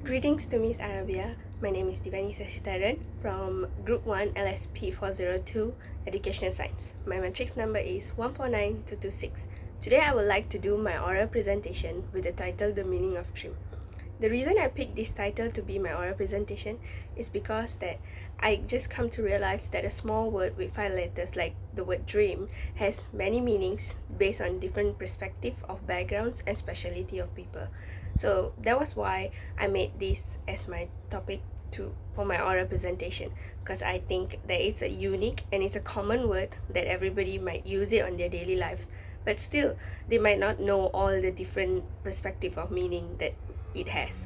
Greetings to Ms Arbaeyah. My name is Divani Sasitaran from Group 1 LSP402 Educational Science. My matrix number is 149226. Today I would like to do my oral presentation with the title The Meaning of Dream. The reason I picked this title to be my oral presentation is because that I just come to realize that a small word with 5 letters like the word dream has many meanings based on different perspective of backgrounds and speciality of people. So that was why I made this as my topic for my oral presentation, because I think that it's a unique and it's a common word that everybody might use it on their daily lives, but still they might not know all the different perspective of meaning that it has.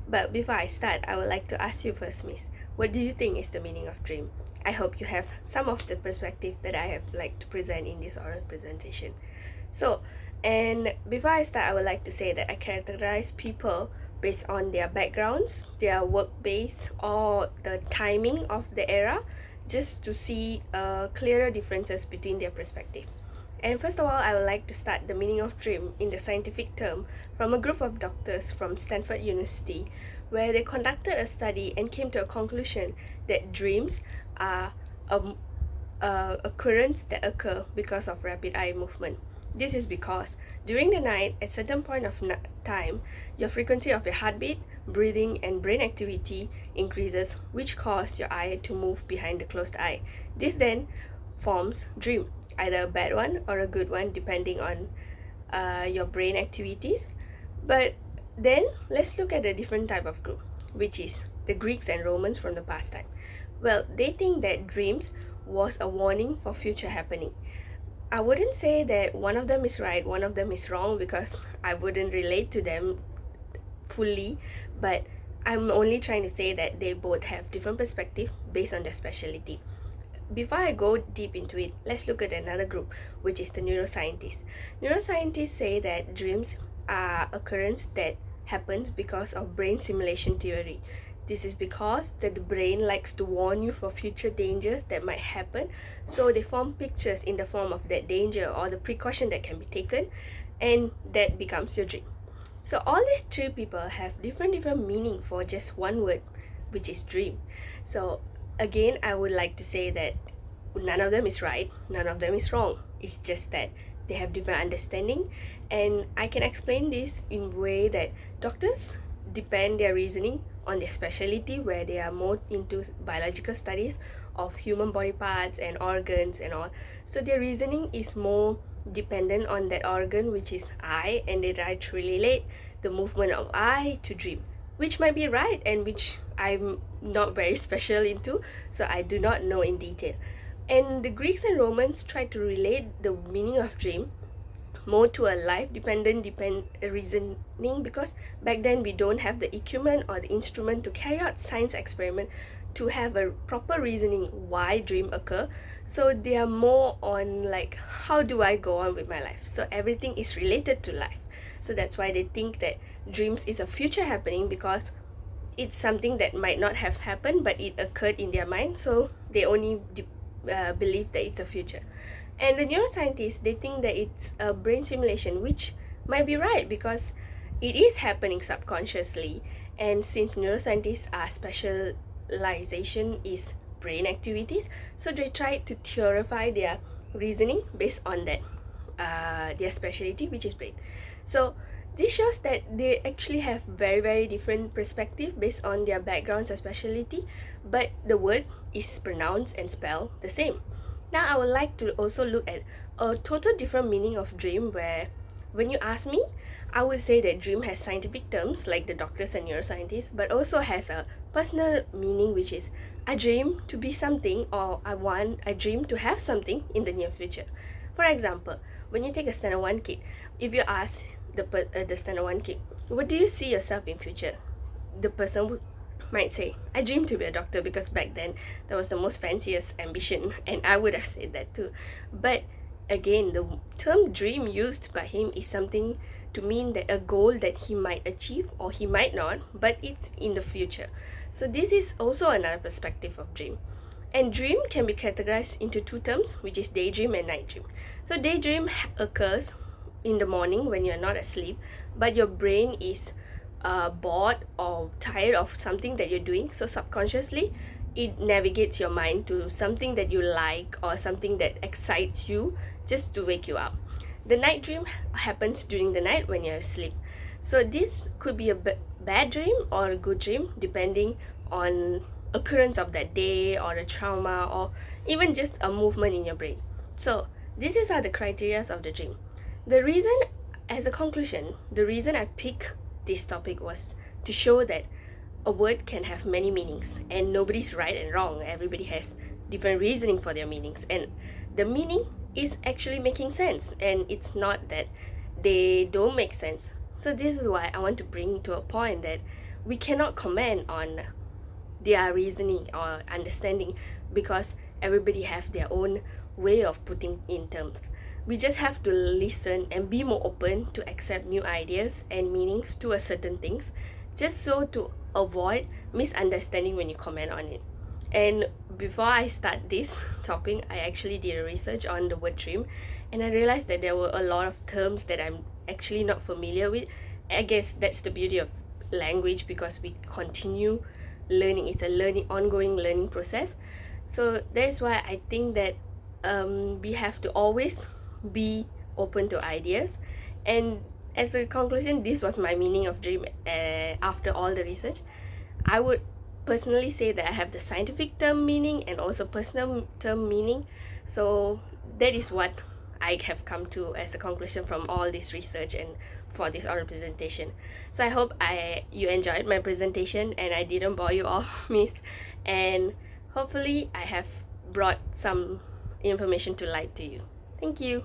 But before I start, I would like to ask you first, Miss, what do you think is the meaning of dream? I hope you have some of the perspective that I have like to present in this oral presentation. So, and before I start, I would like to say that I characterize people based on their backgrounds, their work base, or the timing of the era, just to see clearer differences between their perspective. And first of all, I would like to start the meaning of dream in the scientific term from a group of doctors from Stanford University, where they conducted a study and came to a conclusion that dreams are occurrence that occur because of rapid eye movement. This is because during the night, at certain point of time, your frequency of your heartbeat, breathing, and brain activity increases, which cause your eye to move behind the closed eye. This then forms dream, either a bad one or a good one depending on your brain activities. But then let's look at a different type of group, which is the Greeks and Romans from the past time. Well, they think that dreams was a warning for future happening. I wouldn't say that one of them is right, one of them is wrong, because I wouldn't relate to them fully, but I'm only trying to say that they both have different perspectives based on their specialty. Before I go deep into it, let's look at another group, which is the neuroscientists. Neuroscientists say that dreams are occurrence that happens because of brain simulation theory. This is because that the brain likes to warn you for future dangers that might happen, so they form pictures in the form of that danger or the precaution that can be taken, and that becomes your dream. So all these three people have different meaning for just one word, which is dream. So again, I would like to say that none of them is right, none of them is wrong. It's just that they have different understanding, and I can explain this in a way that doctors depend their reasoning on their specialty, where they are more into biological studies of human body parts and organs and all. So their reasoning is more dependent on that organ, which is eye, and they try to relate the movement of eye to dream, which might be right and which I'm not very special into, so I do not know in detail. And the Greeks and Romans try to relate the meaning of dream more to a life dependent reasoning, because back then we don't have the equipment or the instrument to carry out science experiment to have a proper reasoning why dream occur. So they are more on like, how do I go on with my life? So everything is related to life. So that's why they think that dreams is a future happening, because it's something that might not have happened but it occurred in their mind, so they only believe that it's a future. And the neuroscientists, they think that it's a brain simulation, which might be right because it is happening subconsciously. And since neuroscientists are specialization is brain activities, so they try to theorify their reasoning based on that their specialty, which is brain. So this shows that they actually have very different perspective based on their backgrounds or specialty, but the word is pronounced and spelled the same. Now I would like to also look at a total different meaning of dream, where when you ask me, I would say that dream has scientific terms like the doctors and neuroscientists, but also has a personal meaning, which is I dream to be something, or I dream to have something in the near future. For example, when you take a standard 1 kid, if you ask the standard 1 kid, what do you see yourself in future? The person might say, I dream to be a doctor, because back then that was the most fanciest ambition, and I would have said that too. But again, the term dream used by him is something to mean that a goal that he might achieve or he might not, but it's in the future. So this is also another perspective of dream. And dream can be categorized into two terms, which is daydream and night dream. So daydream occurs in the morning when you're not asleep, but your brain is bored or tired of something that you're doing, so subconsciously it navigates your mind to something that you like or something that excites you just to wake you up. The night dream happens during the night when you're asleep. So this could be a bad dream or a good dream depending on occurrence of that day or a trauma or even just a movement in your brain. So these are the criteria of the dream. The reason, as a conclusion, the reason I picked this topic was to show that a word can have many meanings and nobody's right and wrong. Everybody has different reasoning for their meanings, and the meaning is actually making sense, and it's not that they don't make sense. So this is why I want to bring to a point that we cannot comment on their reasoning or understanding, because everybody have their own way of putting in terms. We just have to listen and be more open to accept new ideas and meanings to a certain things, just so to avoid misunderstanding when you comment on it. And before I start this topic, I actually did a research on the word dream, and I realized that there were a lot of terms that I'm actually not familiar with. I guess that's the beauty of language, because we continue learning. It's a ongoing learning process. So that's why I think that we have to always be open to ideas. And as a conclusion, this was my meaning of dream after all the research. I would personally say that I have the scientific term meaning and also personal term meaning. So that is what I have come to as a conclusion from all this research and for this oral presentation. So I hope you enjoyed my presentation and I didn't bore you off, miss. And hopefully I have brought some information to light to you. Thank you.